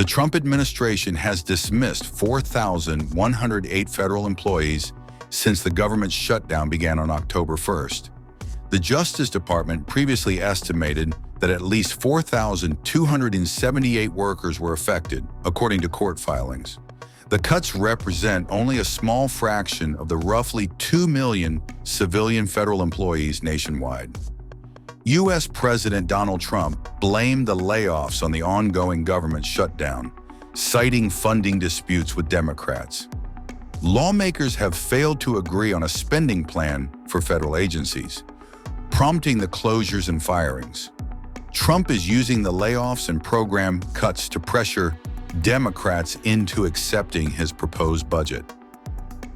The Trump administration has dismissed 4,108 federal employees since the government shutdown began on October 1st. The Justice Department previously estimated that at least 4,278 workers were affected, according to court filings. The cuts represent only a small fraction of the roughly 2 million civilian federal employees nationwide. U.S. President Donald Trump blamed the layoffs on the ongoing government shutdown, citing funding disputes with Democrats. Lawmakers have failed to agree on a spending plan for federal agencies, prompting the closures and firings. Trump is using the layoffs and program cuts to pressure Democrats into accepting his proposed budget.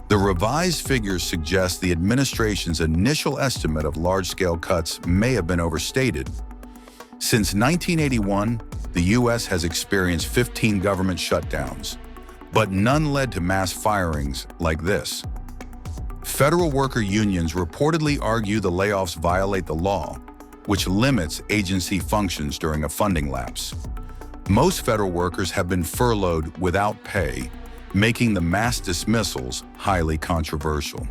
The revised figures suggest the administration's initial estimate of large-scale cuts may have been overstated. Since 1981, the U.S. has experienced 15 government shutdowns, but none led to mass firings like this. Federal worker unions reportedly argue the layoffs violate the law, which limits agency functions during a funding lapse. Most federal workers have been furloughed without pay, making the mass dismissals highly controversial.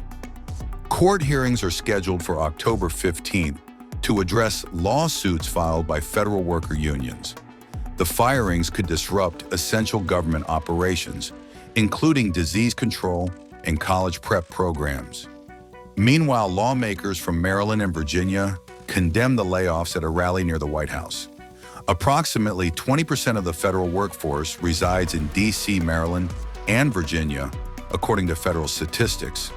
Court hearings are scheduled for October 15th to address lawsuits filed by federal worker unions. The firings could disrupt essential government operations, including disease control and college prep programs. Meanwhile, lawmakers from Maryland and Virginia condemned the layoffs at a rally near the White House. Approximately 20% of the federal workforce resides in D.C., Maryland, and Virginia, according to federal statistics.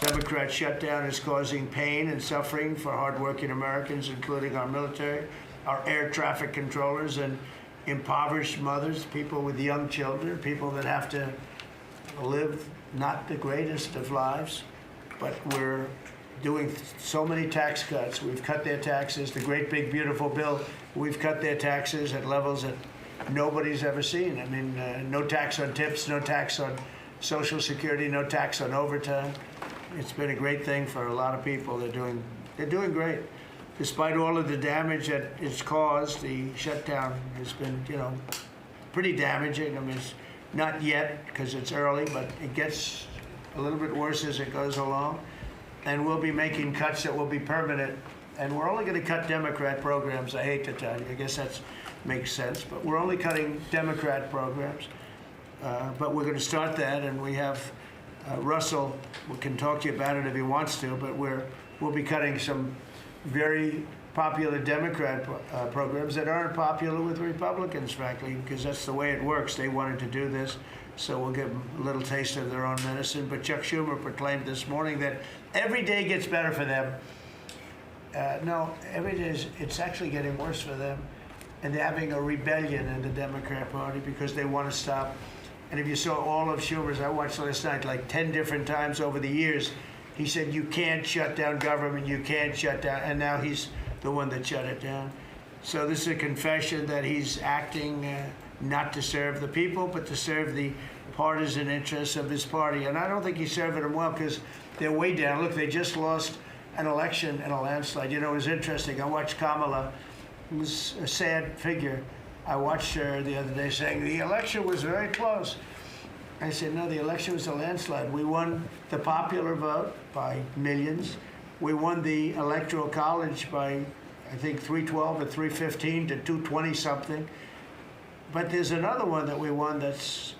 Democrat shutdown is causing pain and suffering for hardworking Americans, including our military, our air traffic controllers, and impoverished mothers, people with young children, people that have to live not the greatest of lives. But we're doing so many tax cuts. We've cut their taxes, the great big beautiful bill, we've cut their taxes at levels that nobody's ever seen. I mean, no tax on tips, no tax on Social Security, no tax on overtime. It's been a great thing for a lot of people. They're doing great. Despite all of the damage that it's caused, the shutdown has been, pretty damaging. I mean, it's not yet because it's early, but it gets a little bit worse as it goes along. And we'll be making cuts that will be permanent. And we're only going to cut Democrat programs. I hate to tell you. I guess that makes sense. But we're only cutting Democrat programs. But we're going to start that. And we have Russell, we can talk to you about it if he wants to. But we'll be cutting some very popular Democrat programs that aren't popular with Republicans, frankly, because that's the way it works. They wanted to do this. So we'll give them a little taste of their own medicine. But Chuck Schumer proclaimed this morning that every day gets better for them. No, every day it's actually getting worse for them. And they're having a rebellion in the Democrat Party because they want to stop. And if you saw all of Schumer's, I watched last night like 10 different times over the years, he said, you can't shut down government, you can't shut down. And now he's the one that shut it down. So this is a confession that he's acting not to serve the people, but to serve the partisan interests of his party. And I don't think he's serving them well because they're way down. Look, they just lost an election in a landslide. It was interesting. I watched Kamala. It was a sad figure. I watched her the other day saying the election was very close. I said, no, the election was a landslide. We won the popular vote by millions. We won the Electoral College by, I think, 312 or 315 to 220 something. But there's another one that we won that's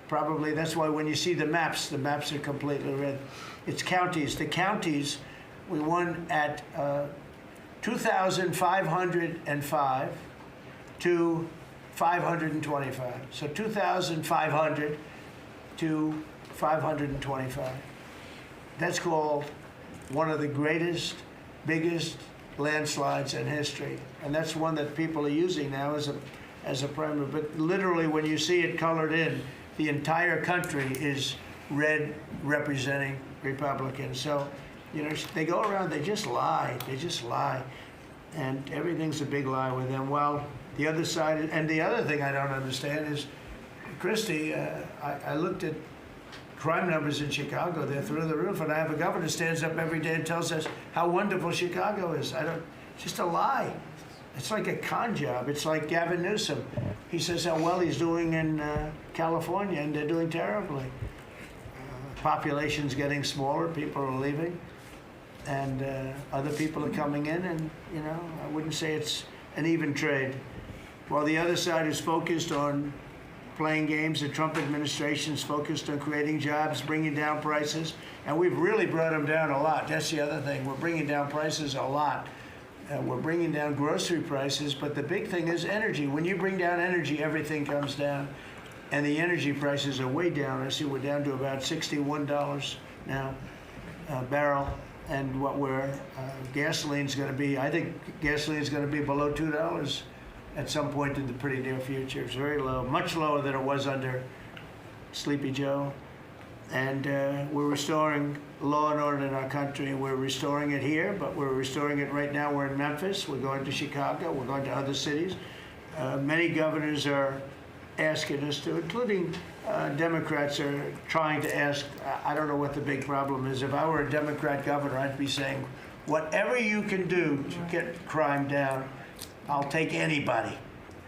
why when you see the maps are completely red. It's counties. The counties, we won at 2,505 to 525. So 2,500 to 525. That's called one of the greatest, biggest landslides in history. And that's one that people are using now as a primary. But literally, when you see it colored in, the entire country is red representing Republicans. So, they go around, they just lie. And everything's a big lie with them. Well, the other side, and the other thing I don't understand is, Christie, I looked at crime numbers in Chicago. They're through the roof. And I have a governor who stands up every day and tells us how wonderful Chicago is. It's just a lie. It's like a con job. It's like Gavin Newsom. He says how well he's doing in California, and they're doing terribly. Population's getting smaller, people are leaving, and other people are coming in, and I wouldn't say it's an even trade. While the other side is focused on playing games, the Trump administration is focused on creating jobs, bringing down prices, and we've really brought them down a lot. That's the other thing. We're bringing down prices a lot. We're bringing down grocery prices, but the big thing is energy. When you bring down energy, everything comes down, and the energy prices are way down. I see we're down to about $61 now a barrel, and what gasoline's going to be, I think gasoline's going to be below $2 at some point in the pretty near future. It's very low, much lower than it was under Sleepy Joe. And we're restoring law and order in our country. We're restoring it here, but we're restoring it right now. We're in Memphis. We're going to Chicago. We're going to other cities. Many governors are asking us to, including Democrats are trying to ask. I don't know what the big problem is. If I were a Democrat governor, I'd be saying, whatever you can do to get crime down, I'll take anybody.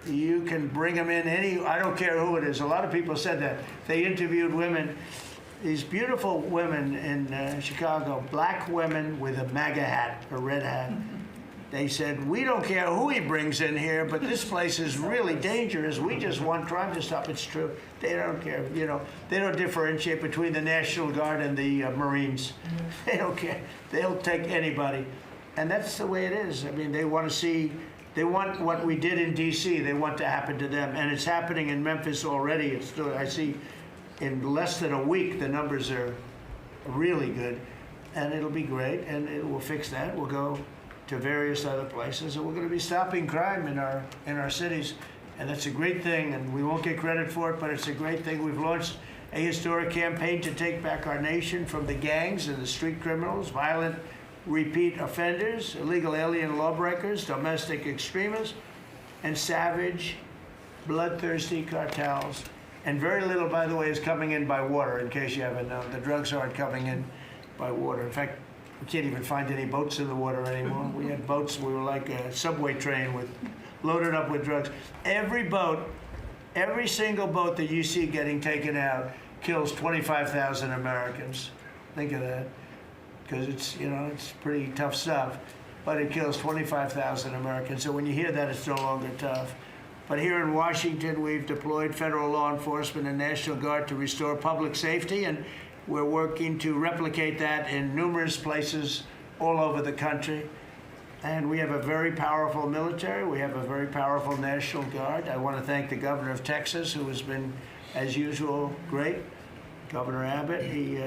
You can bring them in I don't care who it is. A lot of people said that. They interviewed women, these beautiful women in Chicago, black women with a MAGA hat, a red hat. They said, we don't care who he brings in here, but this place is really dangerous. We just want crime to stop. It's true. They don't care. They don't differentiate between the National Guard and the Marines. They don't care. They'll take anybody. And that's the way it is. I mean, they want what we did in D.C., they want to happen to them. And it's happening in Memphis already. I see in less than a week, the numbers are really good. And it'll be great, and it will fix that. We'll go to various other places, and we're going to be stopping crime in our cities, and that's a great thing, and we won't get credit for it, but it's a great thing. We've launched a historic campaign to take back our nation from the gangs and the street criminals, violent repeat offenders, illegal alien lawbreakers, domestic extremists, and savage, bloodthirsty cartels. And very little, by the way, is coming in by water, in case you haven't known. The drugs aren't coming in by water. In fact, we can't even find any boats in the water anymore. We had boats, we were like a subway train loaded up with drugs. Every single boat that you see getting taken out kills 25,000 Americans. Think of that, because it's pretty tough stuff, but it kills 25,000 Americans. So when you hear that, it's no longer tough. But here in Washington, we've deployed federal law enforcement and National Guard to restore public safety, and we're working to replicate that in numerous places all over the country. And we have a very powerful military. We have a very powerful National Guard. I want to thank the governor of Texas, who has been, as usual, great. Governor Abbott, he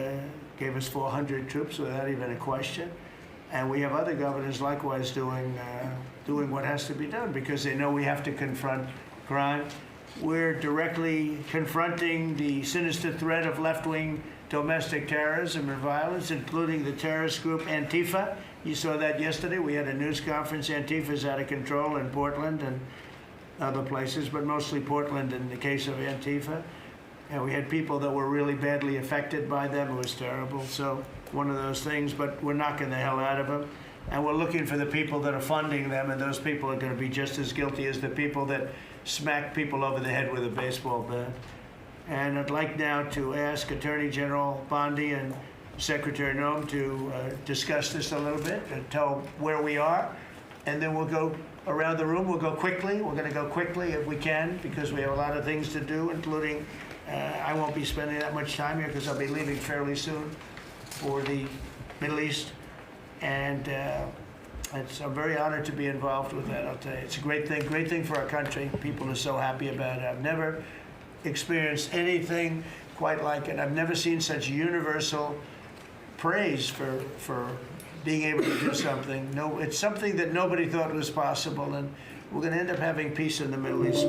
gave us 400 troops without even a question. And we have other governors likewise doing what has to be done, because they know we have to confront crime. We're directly confronting the sinister threat of left-wing domestic terrorism and violence, including the terrorist group Antifa. You saw that yesterday. We had a news conference. Antifa's out of control in Portland and other places, but mostly Portland in the case of Antifa. And we had people that were really badly affected by them. It was terrible. So one of those things, but we're knocking the hell out of them. And we're looking for the people that are funding them, and those people are going to be just as guilty as the people that smack people over the head with a baseball bat. And I'd like now to ask Attorney General Bondi and Secretary Noem to discuss this a little bit and tell where we are. And then we'll go around the room. We'll go quickly. We're going to go quickly if we can, because we have a lot of things to do, including I won't be spending that much time here because I'll be leaving fairly soon for the Middle East. And I'm very honored to be involved with that, I'll tell you. It's a great thing for our country. People are so happy about it. I've never experienced anything quite like it. I've never seen such universal praise for being able to do something. No, it's something that nobody thought was possible, and we're going to end up having peace in the Middle East.